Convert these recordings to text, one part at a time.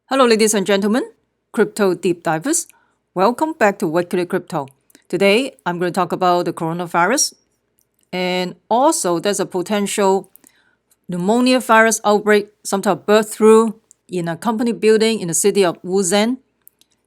Hello, ladies and gentlemen, crypto deep divers. Welcome back to Wicked Crypto. Today, I'm going to talk about the coronavirus, and also there's a potential pneumonia virus outbreak, some type of birth through in a company building in the city of Wuxi.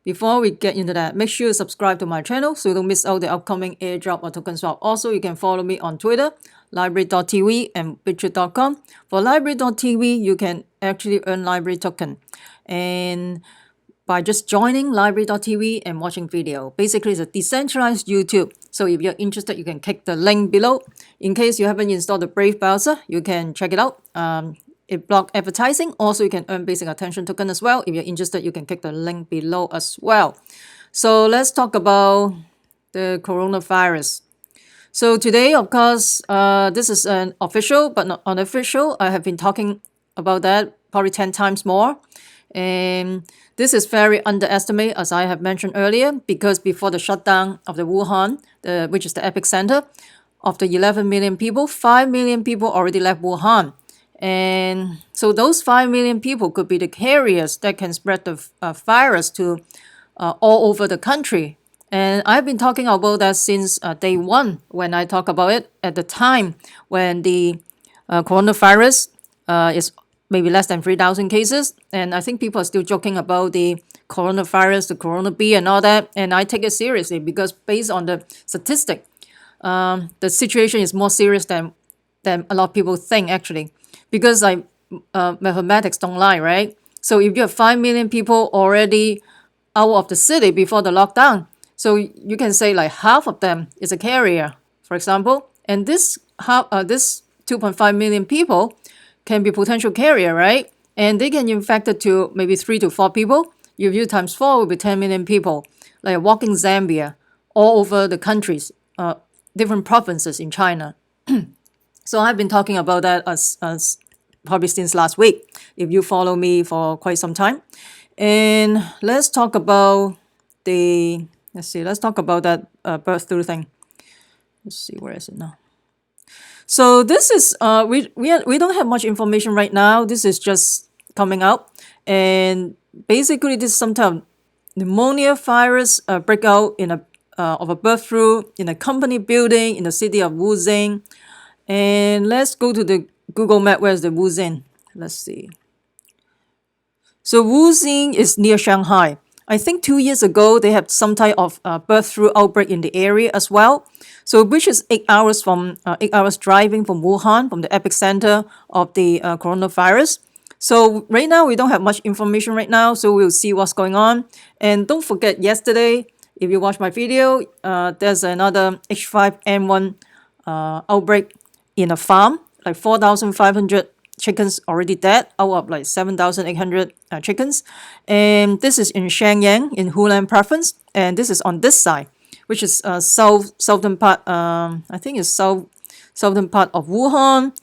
Before we get into that, make sure you subscribe to my channel so you don't miss out the upcoming airdrop or token swap. Also, you can follow me on Twitter, library.tv and bitchute.com. For library.tv, you can actually earn library token. And by just joining library.tv and watching video. Basically, it's a decentralized YouTube. So if you're interested, you can click the link below. In case you haven't installed the Brave browser, you can check it out. It blocks advertising. Also, you can earn basic attention token as well. If you're interested, you can click the link below as well. So let's talk about the coronavirus. So today, of course, this is an official but not unofficial. I have been talking about that probably 10 times more. And this is very underestimated, as I have mentioned earlier, because before the shutdown of the Wuhan, which is the epicenter, of the 11 million people, 5 million people already left Wuhan. And so those 5 million people could be the carriers that can spread the virus to all over the country. And I've been talking about that since day one when I talk about it at the time when the coronavirus is maybe less than 3,000 cases. And I think people are still joking about the coronavirus, the corona bee and all that. And I take it seriously because based on the statistic, the situation is more serious than a lot of people think actually. Because mathematics don't lie, right? So if you have 5 million people already out of the city before the lockdown, so you can say like half of them is a carrier, for example. And this 2.5 million people can be potential carrier, right? And they can infect it to maybe 3 to 4 people. If you times 4 will be 10 million people, like walking Zambia all over the countries, different provinces in China. So I've been talking about that as probably since last week, if you follow me for quite some time. And let's talk about that birth through thing. Let's see, where is it now? So this is we don't have much information right now. This is just coming out, and basically this is some type of pneumonia virus breakout in of a birth through in a company building in the city of Wuxi. And let's go to the Google map. Where's the Wuxi? Let's see. So Wuxi is near Shanghai. I think 2 years ago, they had some type of birth through outbreak in the area as well. So which is 8 hours driving from Wuhan, from the epicenter of the coronavirus. So right now, we don't have much information right now. So we'll see what's going on. And don't forget yesterday, if you watch my video, there's another H5N1 outbreak in a farm, like 4,500 chickens already dead out of like 7,800 chickens. And this is in Shenyang in Hunan province. And this is on this side, which is southern part, I think it's southern part of Wuhan.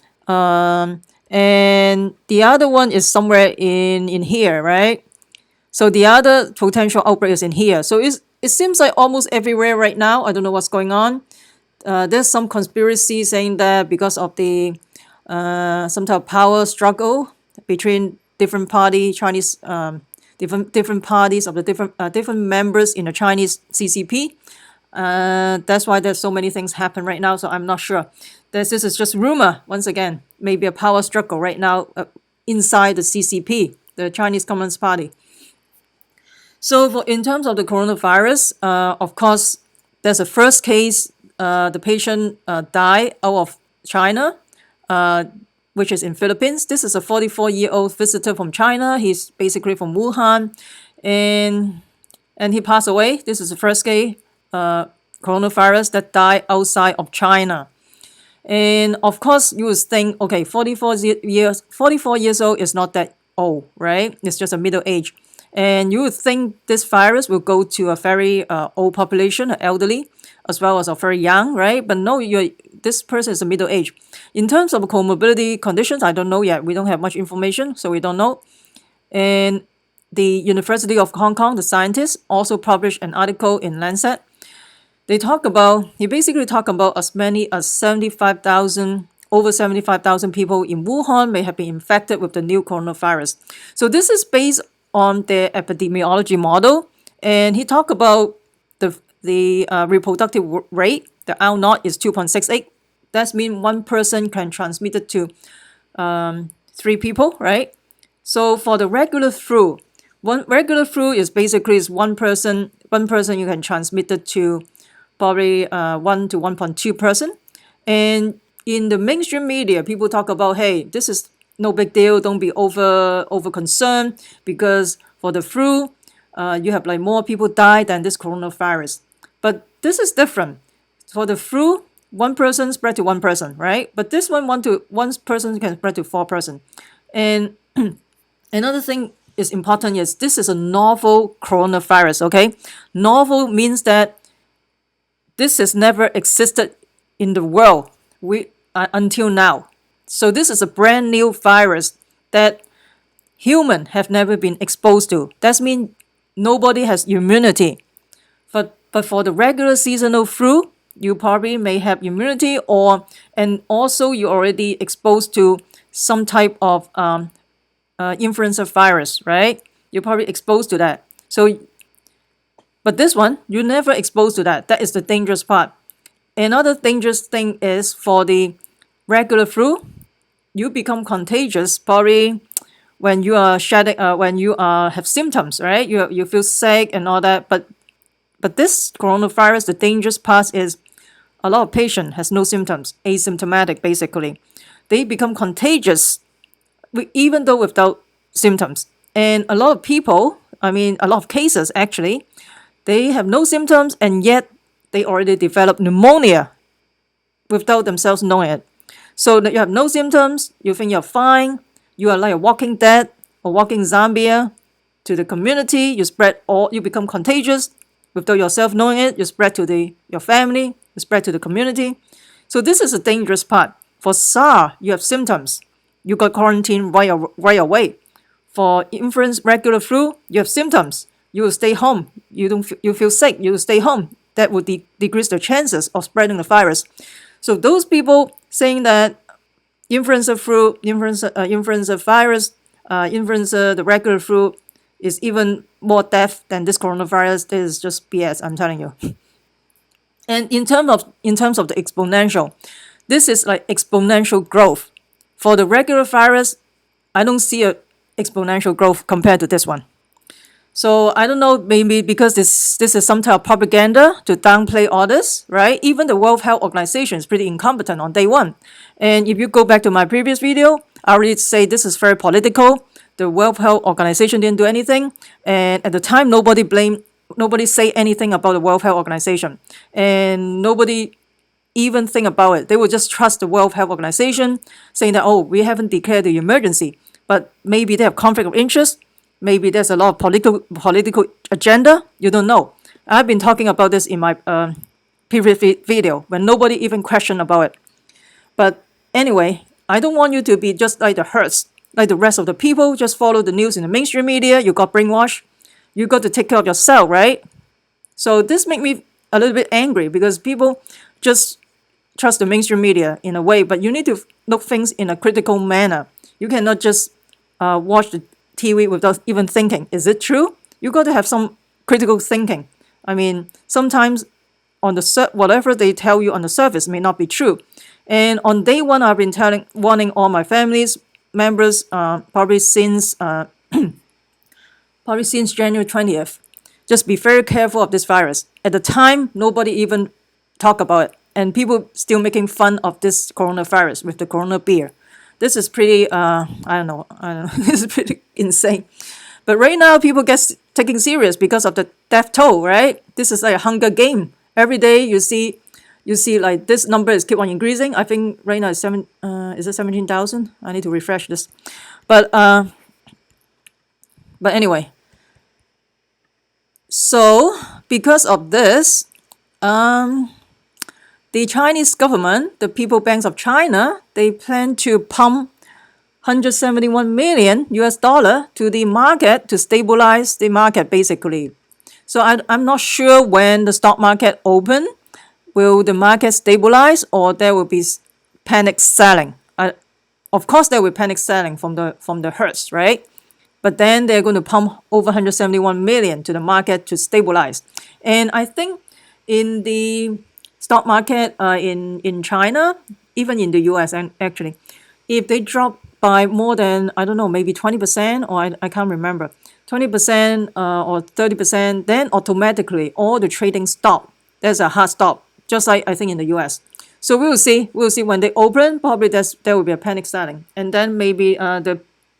And the other one is somewhere in here, right? So the other potential outbreak is in here. So it seems like almost everywhere right now. I don't know what's going on. There's some conspiracy saying that because of the some type of power struggle between different Chinese different parties of the different members in the Chinese CCP. That's why there's so many things happen right now. So I'm not sure. This is just rumor once again. Maybe a power struggle right now inside the CCP, the Chinese Communist Party. So in terms of the coronavirus, of course, there's a first case. The patient died out of China, which is in Philippines. This is a 44-year-old visitor from China. He's basically from Wuhan, and he passed away. This is the first case coronavirus that died outside of China. And of course, you would think, okay, 44 years old is not that old, right? It's just a middle age. And you would think this virus will go to a very old population, elderly, as well as a very young, right? But no, this person is a middle age. In terms of comorbidity conditions, I don't know yet. We don't have much information, so we don't know. And the University of Hong Kong, the scientists, also published an article in Lancet. He basically talked about as many as 75,000 over 75,000 people in Wuhan may have been infected with the new coronavirus. So this is based on their epidemiology model, and he talked about the reproductive rate. The R naught is 2.68. That means one person can transmit it to 3 people, right? So for the regular flu, one regular flu is basically is one person. One person you can transmit it to probably 1 to 1.2 person. And in the mainstream media, people talk about, hey, this is no big deal. Don't be over concerned because for the flu, you have like more people die than this coronavirus. But this is different. For the flu, one person spread to one person, right? But this one person can spread to 4 person. And another thing is important is this is a novel coronavirus, okay? Novel means that this has never existed in the world until now. So this is a brand new virus that humans have never been exposed to. That means nobody has immunity. But for the regular seasonal flu, you probably may have immunity, and also you're already exposed to some type of influenza virus, right? You're probably exposed to that. But this one, you never exposed to that. That is the dangerous part. Another dangerous thing is for the regular flu, you become contagious probably when you are shedding, when you have symptoms, right? You feel sick and all that. But this coronavirus, the dangerous part is a lot of patients has no symptoms, asymptomatic basically. They become contagious even though without symptoms. And a lot of people, a lot of cases actually, they have no symptoms and yet they already develop pneumonia without themselves knowing it. So that you have no symptoms, you think you're fine, you are like a walking dead or walking zombie to the community, you become contagious without yourself knowing it, you spread to your family, you spread to the community. So this is a dangerous part. For SARS, you have symptoms, you got quarantined right away. For influenza, regular flu, you have symptoms, you will stay home. You feel sick, you will stay home. That would decrease the chances of spreading the virus. So those people saying that influenza virus, the regular flu is even more death than this coronavirus, this is just BS, I'm telling you. And in terms of the exponential, this is like exponential growth. For the regular virus, I don't see a exponential growth compared to this one. So I don't know, maybe because this is some type of propaganda to downplay others, right? Even the World Health Organization is pretty incompetent on day one. And if you go back to my previous video, I already say this is very political. The World Health Organization didn't do anything. And at the time, nobody say anything about the World Health Organization. And nobody even think about it. They would just trust the World Health Organization, saying that, oh, we haven't declared the emergency. But maybe they have conflict of interest. Maybe there's a lot of political agenda. You don't know. I've been talking about this in my previous video when nobody even questioned about it. But anyway, I don't want you to be just like the herds, like the rest of the people, just follow the news in the mainstream media. You got brainwashed. You got to take care of yourself, right? So this makes me a little bit angry because people just trust the mainstream media in a way, but you need to look things in a critical manner. You cannot just watch the TV without even thinking, is it true? You got to have some critical thinking. Sometimes on whatever they tell you on the surface may not be true. And on day one, I've been warning all my family's members, probably since January 20th. Just be very careful of this virus. At the time, nobody even talk about it, and people still making fun of this coronavirus with the corona beer. This is pretty, I don't know, this is pretty insane. But right now, people get taken serious because of the death toll, right? This is like a Hunger Game. Every day you see like this number is keep on increasing. I think right now it's is it 17,000? I need to refresh this. But anyway. So because of this, the Chinese government, the People Banks of China, they plan to pump $171 million to the market to stabilize the market, basically. So I'm not sure when the stock market open, will the market stabilize or there will be panic selling? Of course, there will be panic selling from the hertz, right? but then they're going to pump over 171 million to the market to stabilize. And I think in the stock market in China, even in the US, and actually, if they drop by more than, I don't know, maybe 20%, or I can't remember, 20% or 30%, then automatically all the trading stop. There's a hard stop, just like I think in the US. So we will see. We'll see when they open. Probably there will be a panic selling, and then maybe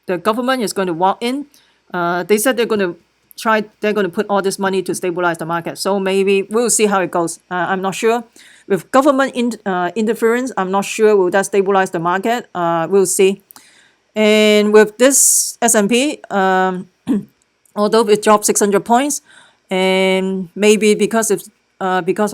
the government is going to walk in. They said they're going to try. They're going to put all this money to stabilize the market. So maybe we'll see how it goes. I'm not sure. With government interference, I'm not sure will that stabilize the market. We'll see. And with this S&P, although it dropped 600 points, and maybe because of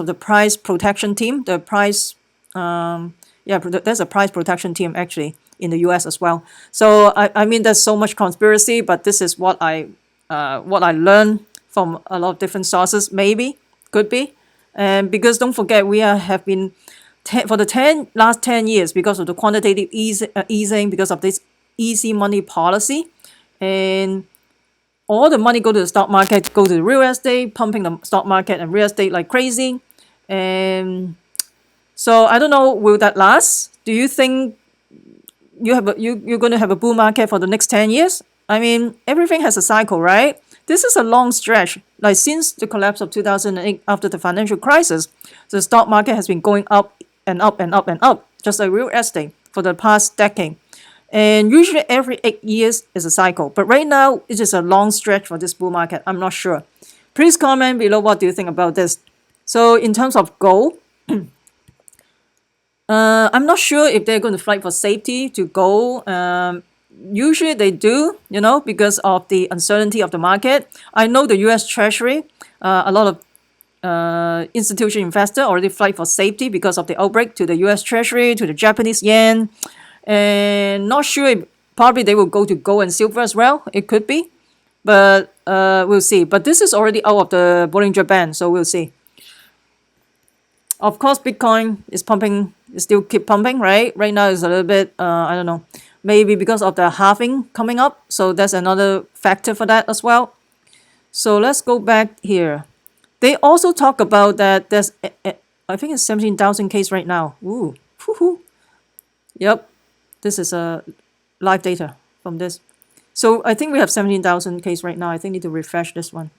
the price protection team, the price there's a price protection team actually in the US as well. So I mean there's so much conspiracy, but this is what I learned from a lot of different sources. Maybe could be, and because don't forget have been for the last 10 years because of the quantitative easing, because of this easy money policy, and all the money go to the stock market, go to the real estate, pumping the stock market and real estate like crazy. And so I don't know, will that last? Do you think you're going to have a bull market for the next 10 years? I mean, everything has a cycle, right? This is a long stretch. Like since the collapse of 2008 after the financial crisis, the stock market has been going up and up and up and up, just like real estate for the past decade. And usually every 8 years is a cycle. But right now, it is a long stretch for this bull market. I'm not sure. Please comment below what do you think about this. So in terms of gold, I'm not sure if they're going to fight for safety to gold. Usually they do, because of the uncertainty of the market. I know the US Treasury, a lot of institutional investors already fight for safety because of the outbreak to the US Treasury, to the Japanese yen. And not sure if probably they will go to gold and silver as well. It could be, but we'll see. But this is already out of the Bollinger Band, so we'll see. Of course, Bitcoin is pumping, still keep pumping, right? Right now it's a little bit, I don't know, maybe because of the halving coming up. So that's another factor for that as well. So let's go back here. They also talk about that there's, I think it's 17,000 case right now. Ooh, whoo-hoo. Yep. This is a live data from this. So I think we have 17,000 case right now. I think I need to refresh this one.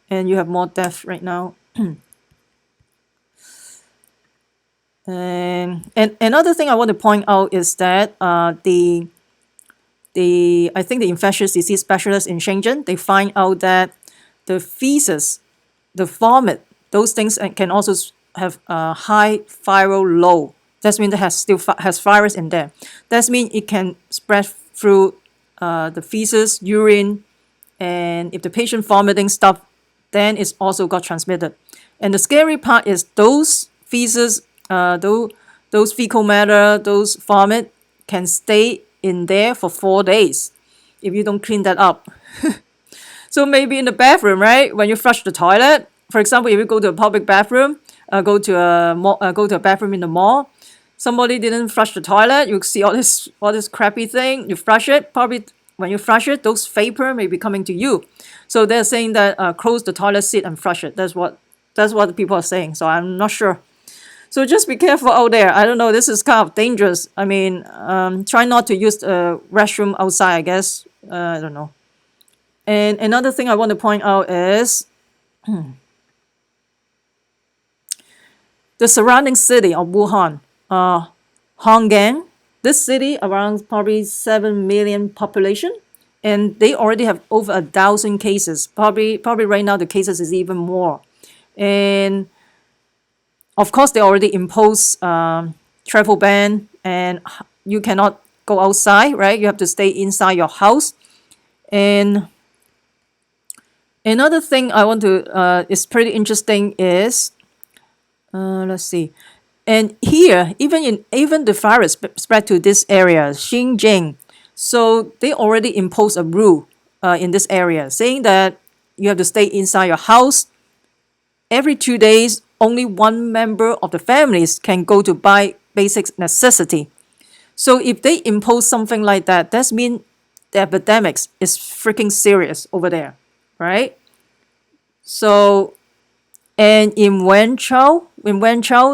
And you have more death right now. And another thing I want to point out is that I think the infectious disease specialists in Shenzhen, they find out that the feces, the vomit, those things can also have a high viral load. That means it has virus in there. That means it can spread through the feces, urine, and if the patient vomiting stuff, then it's also got transmitted. And the scary part is those feces, those fecal matter, those vomit can stay in there for 4 days if you don't clean that up. So maybe in the bathroom, right? When you flush the toilet, for example, if you go to a public bathroom, go to a bathroom in the mall. Somebody didn't flush the toilet. You see all this crappy thing. You flush it. Probably when you flush it, those vapor may be coming to you. So they're saying that close the toilet seat and flush it. That's what the people are saying. So I'm not sure. So just be careful out there. I don't know. This is kind of dangerous. I mean, try not to use the restroom outside, I guess. I don't know. And another thing I want to point out is the surrounding city of Wuhan. Honggang, this city around probably 7 million population, and they already have over 1,000 cases. Probably right now the cases is even more. And of course they already imposed travel ban, and you cannot go outside, right? You have to stay inside your house. And another thing I want to is pretty interesting is let's see. And here, even the virus spread to this area, Xinjiang. So they already imposed a rule in this area, saying that you have to stay inside your house. Every 2 days, only one member of the families can go to buy basic necessity. So if they impose something like that, that means the epidemics is freaking serious over there, right? So, and in Wenzhou,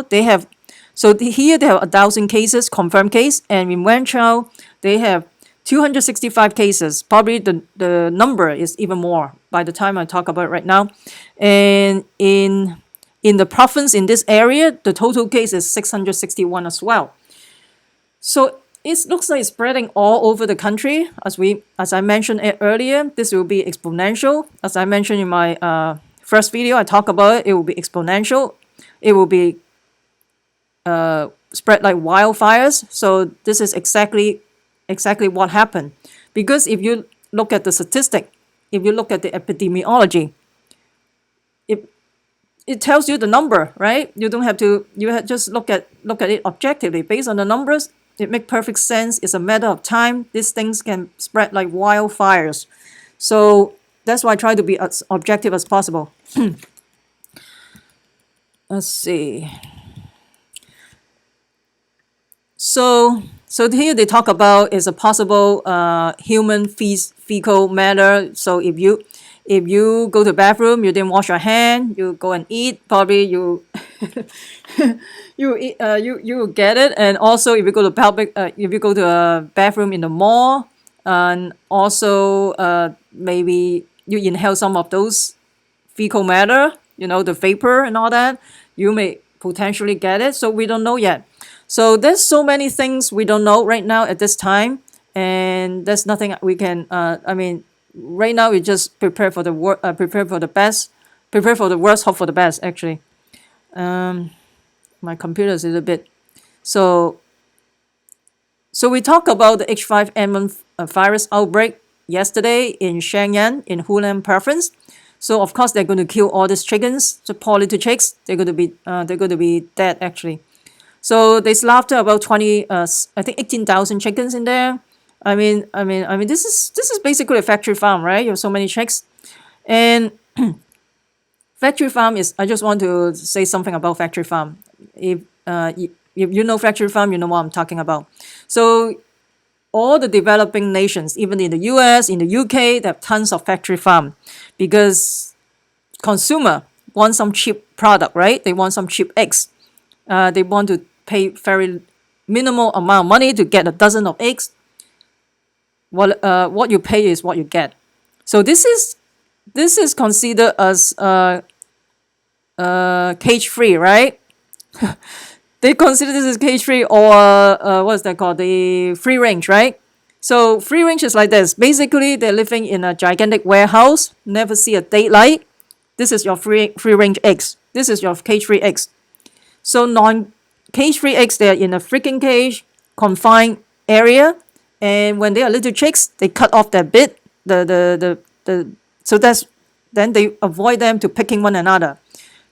they have, here they have 1,000 cases, confirmed case, and in Wenzhou, they have 265 cases. Probably the number is even more by the time I talk about it right now. And in the province, in this area, the total case is 661 as well. So it looks like it's spreading all over the country. As I mentioned earlier, this will be exponential. As I mentioned in my first video, I talk about it. It will be exponential. It will be spread like wildfires. So this is exactly what happened. Because if you look at the statistic, if you look at the epidemiology, it tells you the number, right? You don't have to. Just look at it objectively based on the numbers. It makes perfect sense. It's a matter of time. These things can spread like wildfires. So that's why I try to be as objective as possible. Let's see. So here they talk about is a possible human fecal matter. So if you go to the bathroom, you didn't wash your hand, you go and eat, probably you you get it. And also if you go to if you go to a bathroom in the mall, and also maybe you inhale some of those fecal matter, the vapor and all that, you may potentially get it. So we don't know yet. So there's so many things we don't know right now at this time, and there's nothing we can. Right now we just prepare for the prepare for the best, prepare for the worst, hope for the best. Actually, my computer is a little bit. So we talked about the H5N1 virus outbreak yesterday in Shenyang in Hunan province. So of course they're going to kill all these chickens, the poly chicks. They're going to be dead actually. So they slaughtered about 18,000 chickens in there. I mean, this is basically a factory farm, right? You have so many chicks, and factory farm is. I just want to say something about factory farm. If you know factory farm, you know what I'm talking about. So all the developing nations, even in the US, in the UK, they have tons of factory farm, because consumer want some cheap product, right? They want some cheap eggs. They want to pay very minimal amount of money to get a dozen of eggs. What you pay is what you get. So this is considered as cage free, right? They consider this as cage free, or what's that called? The free range, right? So free range is like this. Basically, they're living in a gigantic warehouse, never see a daylight. This is your free range eggs. This is your cage free eggs. So non-cage-free eggs, they're in a freaking cage, confined area, and when they are little chicks, they cut off their bit. So then they avoid them to picking one another,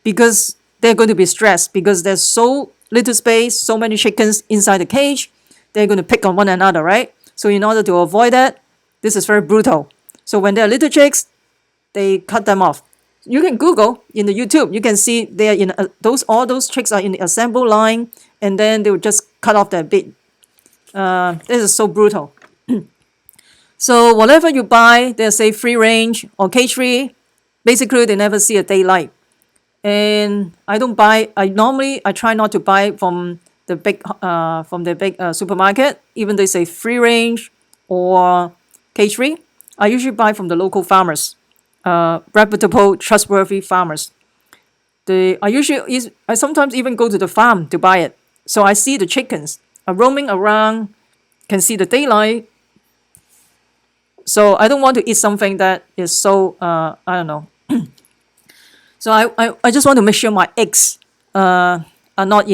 because they're going to be stressed, because there's so little space, so many chickens inside the cage, they're going to pick on one another, right? So in order to avoid that, this is very brutal. So when they're little chicks, they cut them off. You can Google in the YouTube. You can see they're in all those chicks are in the assemble line, and then they will just cut off their bit. This is so brutal. So whatever you buy, they say free range or cage free. Basically, they never see a daylight. And I don't buy. I try not to buy from the big supermarket. Even they say free range or cage free, I usually buy from the local farmers. Reputable, trustworthy farmers. I sometimes even go to the farm to buy it. So I see the chickens are roaming around, can see the daylight. So I don't want to eat something that is so I don't know. So I just want to make sure my eggs are not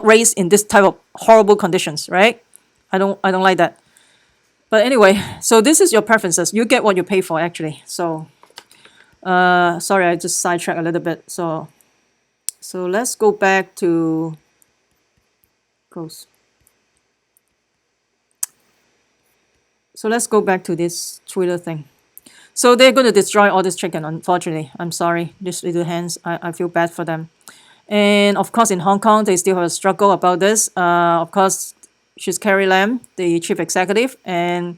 raised in this type of horrible conditions, right? I don't like that. But anyway, so this is your preferences. You get what you pay for, actually. So, sorry, I just sidetracked a little bit. So let's go back to So let's go back to this Twitter thing. So they're going to destroy all this chicken, unfortunately. I'm sorry, these little hands. I feel bad for them. And of course, in Hong Kong, they still have a struggle about this. Of course, she's Carrie Lam, the chief executive, and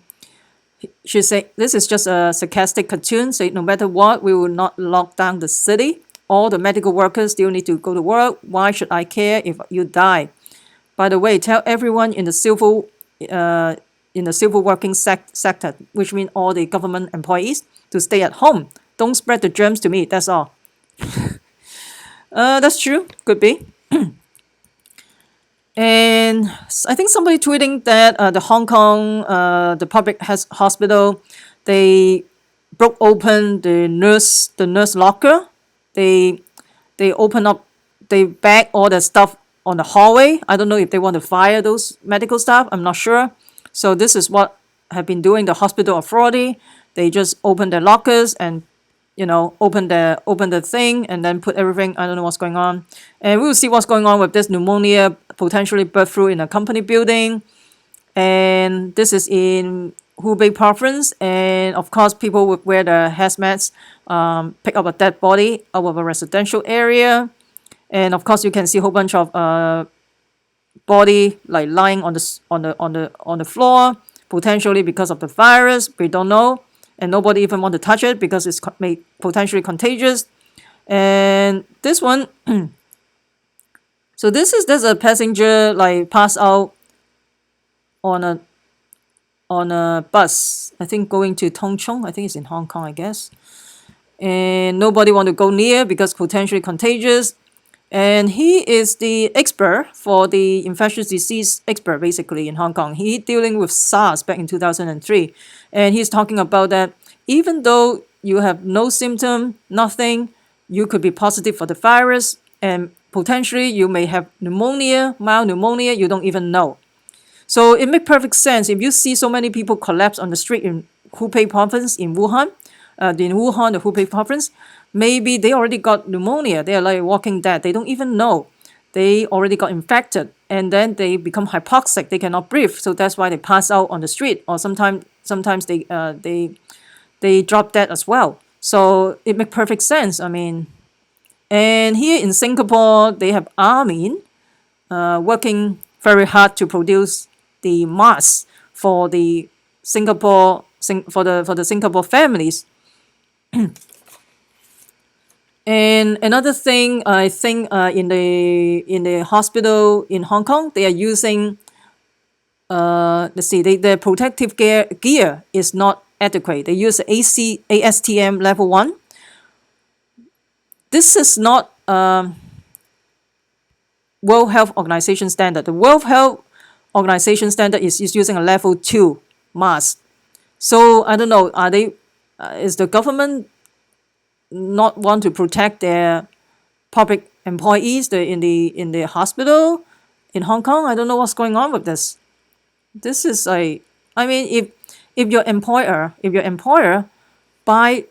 She said, this is just a sarcastic cartoon. Say, no matter what, we will not lock down the city. All the medical workers still need to go to work. Why should I care if you die? By the way, tell everyone in the civil working sector, which means all the government employees, to stay at home. Don't spread the germs to me. That's all. That's true. Could be. And I think somebody tweeting that the Hong Kong, the public hospital, they broke open the nurse locker. They open up, they bag all the stuff on the hallway. I don't know if they want to fire those medical staff. I'm not sure. So this is what have been doing the hospital authority. They just open their lockers and open the thing and then put everything. I don't know what's going on, and we will see what's going on with this pneumonia potentially birth through in a company building. And this is in Hubei province, and of course people would wear the hazmats, pick up a dead body out of a residential area, and of course you can see a whole bunch of body like lying on the floor, potentially because of the virus. We don't know, and nobody even want to touch it because it's potentially contagious. And this one, so there's a passenger like pass out on a bus, I think going to Tongchong. I think it's in Hong Kong, I guess. And nobody want to go near because potentially contagious. And he is the expert for the infectious disease expert basically in Hong Kong. He dealing with SARS back in 2003. And he's talking about that even though you have no symptom, nothing, you could be positive for the virus, and potentially you may have pneumonia, mild pneumonia, you don't even know. So it makes perfect sense. If you see so many people collapse on the street in Hubei province in Wuhan, the Hubei province, maybe they already got pneumonia. They are like walking dead. They don't even know. They already got infected, and then they become hypoxic. They cannot breathe. So that's why they pass out on the street, or sometimes they drop dead as well. So it makes perfect sense. I mean, and here in Singapore, they have army working very hard to produce the masks for the Singapore for the Singapore families. And another thing, I think in the hospital in Hong Kong, they are using their protective gear is not adequate. They use ASTM level 1. This is not World Health Organization standard. The World Health Organization standard is using a level 2 mask. So I don't know, is the government not want to protect their public employees in the hospital in Hong Kong? I don't know what's going on with this. This is if your employer buy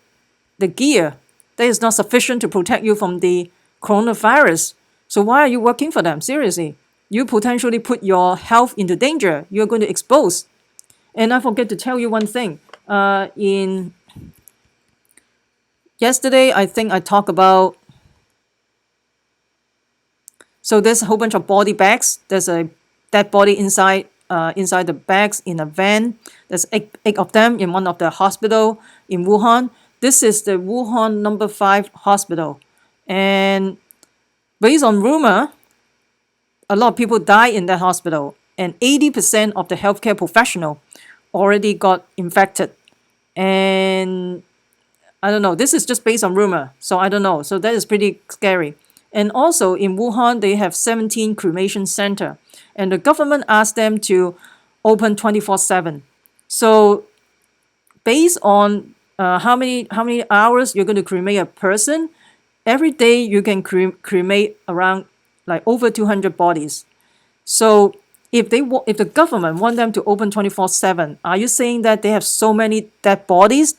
the gear that is not sufficient to protect you from the coronavirus, so why are you working for them? Seriously, you potentially put your health into danger. You're going to expose. And I forget to tell you one thing. In yesterday, I think I talked about. So there's a whole bunch of body bags. There's a dead body inside the bags in a van. There's eight of them in one of the hospital in Wuhan. This is the Wuhan number 5 hospital. And based on rumor, a lot of people die in that hospital. And 80% of the healthcare professional already got infected. And I don't know. This is just based on rumor. So I don't know. So that is pretty scary. And also in Wuhan, they have 17 cremation center. And the government asked them to open 24/7. So based on how many hours you're going to cremate a person, every day you can cremate around like over 200 bodies. So if the government want them to open 24/7, are you saying that they have so many dead bodies,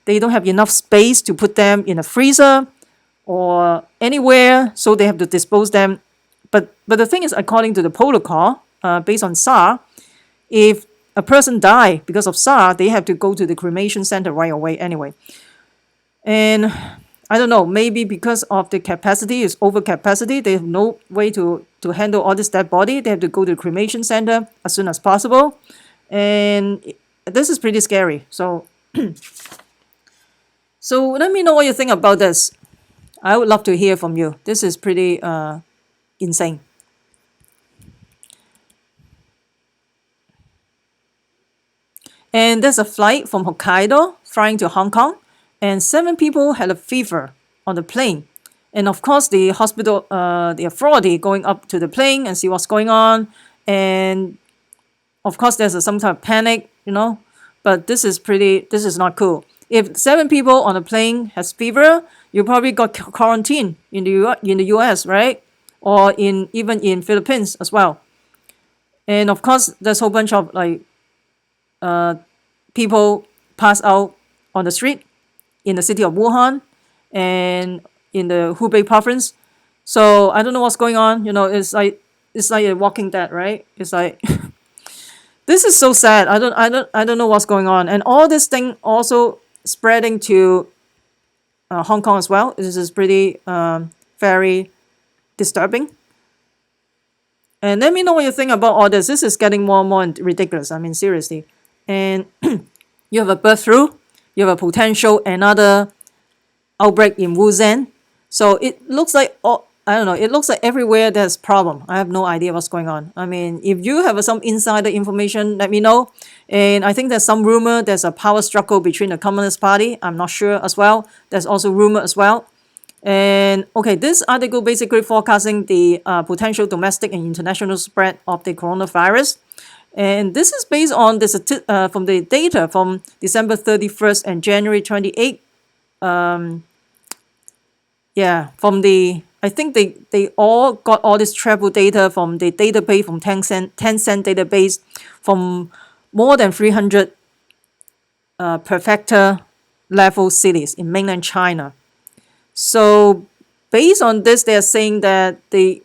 they don't have enough space to put them in a freezer or anywhere, so they have to dispose them? But the thing is, according to the protocol, based on SARS, if a person die because of SARS, they have to go to the cremation center right away anyway. And I don't know, maybe because of the capacity is over capacity, they have no way to handle all this dead body. They have to go to the cremation center as soon as possible. And this is pretty scary. So so let me know what you think about this. I would love to hear from you. This is pretty insane. And there's a flight from Hokkaido flying to Hong Kong, and 7 people had a fever on the plane. And of course, the hospital, the authority going up to the plane and see what's going on. And of course, there's some kind of panic, but this is not cool. If 7 people on a plane has fever, you probably got quarantined in the US, right? Or even in Philippines as well. And of course, there's a whole bunch of people pass out on the street in the city of Wuhan and in the Hubei province. So I don't know what's going on. It's like a Walking Dead, right? It's like this is so sad. I don't know what's going on, and all this thing also spreading to Hong Kong as well. This is pretty very disturbing. And let me know what you think about all this. This is getting more and more ridiculous. I mean, seriously. And you have a breakthrough. You have a potential another outbreak in Wuxi. So it looks like, I don't know, it looks like everywhere there's problem. I have no idea what's going on. I mean, if you have some insider information, let me know. And I think there's some rumor there's a power struggle between the Communist Party. I'm not sure as well. There's also rumor as well. And okay, this article basically forecasting the potential domestic and international spread of the coronavirus. And this is based on this from the data from December 31st and January 28th. From the, I think they all got all this travel data from the database from Tencent database from more than 300 prefecture level cities in mainland China. So based on this, they are saying that the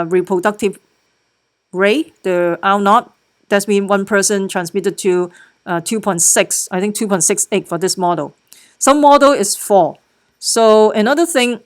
reproductive rate, the R0, that's mean one person transmitted to 2.6, I think 2.68 for this model. Some model is 4. So another thing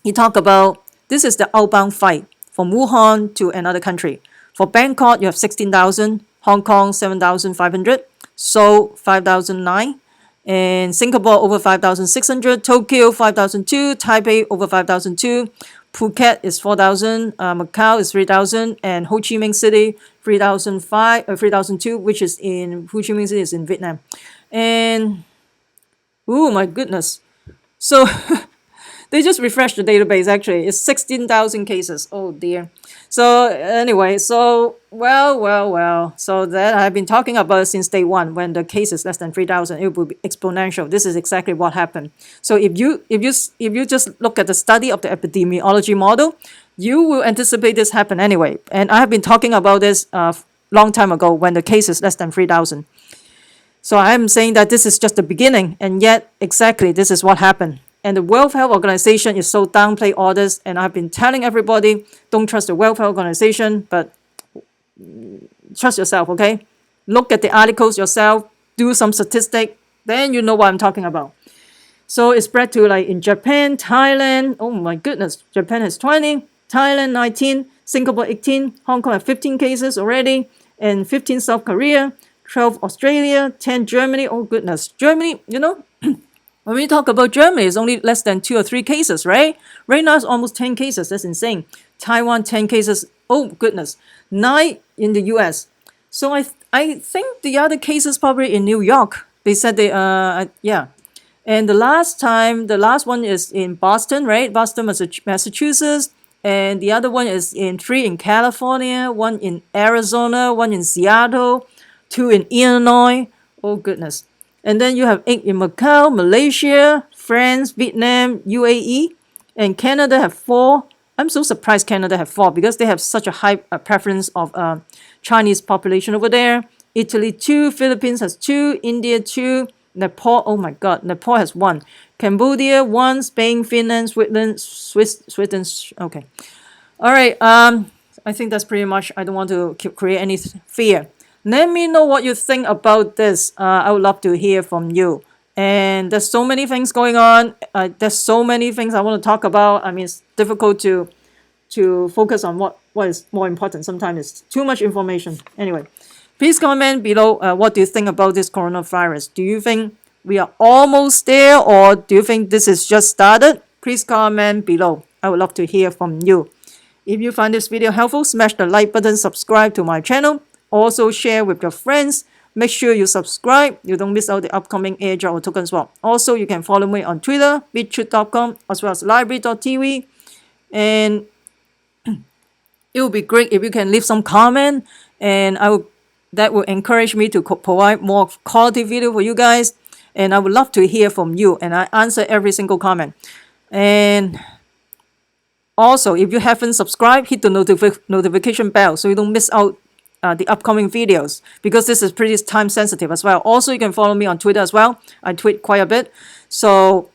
he talked about, this is the outbound flight from Wuhan to another country. For Bangkok, you have 16,000, Hong Kong 7,500, Seoul 5,009, and Singapore over 5,600, Tokyo 5,002, Taipei over 5,002, Phuket is 4,000, Macau is 3,000, and Ho Chi Minh City 3,002, which is in Ho Chi Minh City is in Vietnam. And oh my goodness, so they just refreshed the database. Actually, it's 16,000 cases. Oh dear. So anyway, so well. So that I've been talking about since day one. When the case is less than 3,000, it will be exponential. This is exactly what happened. So if you just look at the study of the epidemiology model, you will anticipate this happen anyway. And I have been talking about this long time ago when the case is less than 3,000. So I am saying that this is just the beginning, and yet exactly this is what happened. And the World Health Organization is so downplay all this, and I've been telling everybody, don't trust the World Health Organization, but trust yourself, okay? Look at the articles yourself, do some statistic, then you know what I'm talking about. So it spread to like in Japan, Thailand, oh my goodness, Japan has 20, Thailand 19, Singapore 18, Hong Kong have 15 cases already, and 15 South Korea, 12 Australia, 10 Germany, oh goodness, Germany, when we talk about Germany, it's only less than 2 or 3 cases, right? Right now, it's almost 10 cases. That's insane. Taiwan, 10 cases. Oh, goodness. 9 in the US. So I think the other cases probably in New York. They said they, yeah. And the last one is in Boston, right? Boston, Massachusetts. And the other one is 3 in California, 1 in Arizona, 1 in Seattle, 2 in Illinois. Oh, goodness. And then you have 8 in Macau, Malaysia, France, Vietnam, UAE, and Canada have 4. I'm so surprised Canada have 4 because they have such a high preference of Chinese population over there. Italy 2, Philippines has 2, India 2, Nepal, oh my God, Nepal has 1. Cambodia 1, Spain, Finland, Sweden, okay. All right, I think that's pretty much, I don't want to create any fear. Let me know what you think about this. I would love to hear from you. And there's so many things going on. There's so many things I want to talk about. I mean, it's difficult to focus on what is more important. Sometimes it's too much information. Anyway, Please comment below what do you think about this coronavirus. Do you think we are almost there, or do you think this is just started? Please comment below. I would love to hear from you. If you find this video helpful, smash the like button, subscribe to my channel. Also share with your friends. Make sure you subscribe. You don't miss out the upcoming airdrop or token swap. Also, you can follow me on Twitter, bitchute.com, as well as library.tv. And it would be great if you can leave some comment, and that will encourage me to provide more quality video for you guys. And I would love to hear from you, and I answer every single comment. And also, if you haven't subscribed, hit the notification bell so you don't miss out the upcoming videos, because this is pretty time sensitive as well. Also, you can follow me on Twitter as well. I tweet quite a bit. So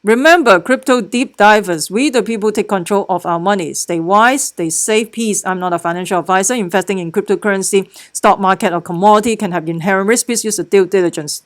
remember, crypto deep divers, we the people take control of our money. Stay wise, stay safe, peace. I'm not a financial advisor. Investing in cryptocurrency, stock market, or commodity can have inherent risk. Please use the due diligence.